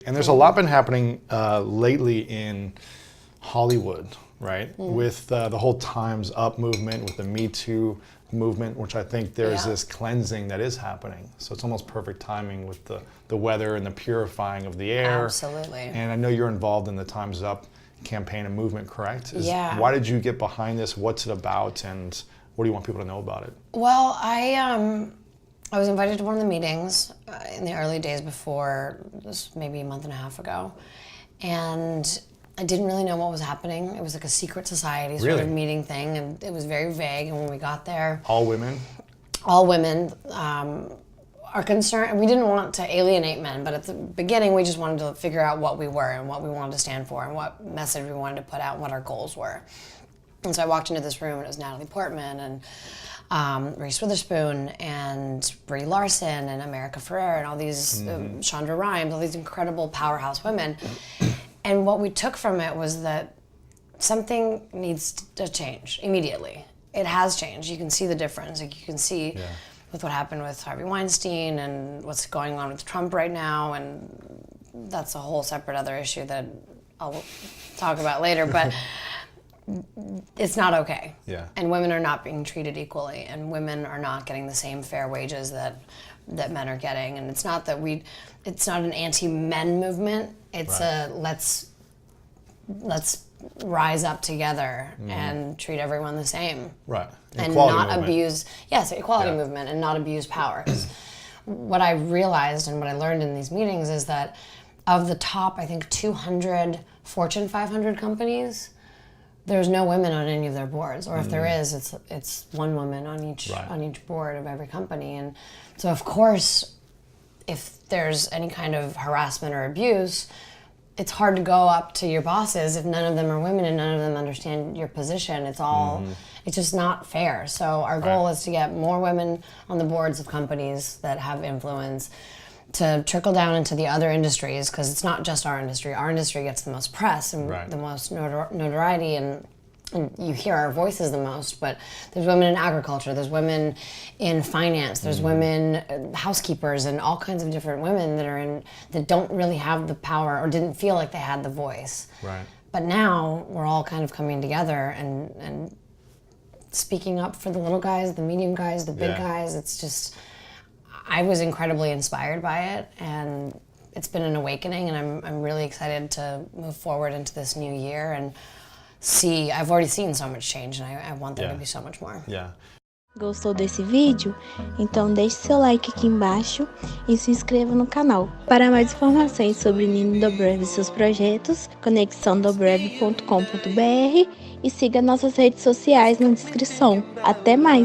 And there's a lot been happening lately in Hollywood, right? With the whole Time's Up movement, with the Me Too movement, which I think there's this cleansing that is happening. So it's almost perfect timing with the weather and the purifying of the air. Absolutely. And I know you're involved in the Time's Up campaign and movement, correct? Yeah. Why did you get behind this? What's it about? And what do you want people to know about it? Well, I was invited to one of the meetings in the early days before, this maybe a month and a half ago, and I didn't really know what was happening. It was like a secret society sort of meeting thing, and it was very vague, and when we got there... All women? All women are concerned. We didn't want to alienate men, but at the beginning we just wanted to figure out what we were and what we wanted to stand for and what message we wanted to put out and what our goals were. And so I walked into this room, and it was Natalie Portman and Reese Witherspoon and Brie Larson and America Ferrera and all these, Shonda Rhimes, all these incredible powerhouse women. And what we took from it was that something needs to change immediately. It has changed. You can see the difference. Like you can see with what happened with Harvey Weinstein and what's going on with Trump right now, and that's a whole separate other issue that I'll talk about later, but it's not okay. Yeah. And women are not being treated equally, and women are not getting the same fair wages that men are getting. And it's not that it's not an anti-men movement. It's a let's rise up together and treat everyone the same. Right. And Equality not movement. abuse, equality movement, and not abuse power. 'Cause what I realized and what I learned in these meetings is that of the top, I think, 200 Fortune 500 companies, there's no women on any of their boards, or if there is, it's one woman on each board of every company. And so, of course, if there's any kind of harassment or abuse, it's hard to go up to your bosses if none of them are women and none of them understand your position. It's all, it's just not fair. So our goal is to get more women on the boards of companies that have influence, to trickle down into the other industries, because it's not just our industry. Our industry gets the most press and the most notoriety, and you hear our voices the most, but there's women in agriculture, there's women in finance, there's women housekeepers, and all kinds of different women that don't really have the power or didn't feel like they had the voice. Right. But now we're all kind of coming together and speaking up for the little guys, the medium guys, the big guys. It's just, I was incredibly inspired by it, and it's been an awakening, and I'm really excited to move forward into this new year and see. I've already seen so much change, and I want there to be so much more. Yeah. Gostou desse vídeo? Então deixe seu like aqui embaixo e se inscreva no canal. Para mais informações sobre Nino Dobrev e seus projetos, conexãodobrev.com.br, e siga nossas redes sociais na descrição. Até mais!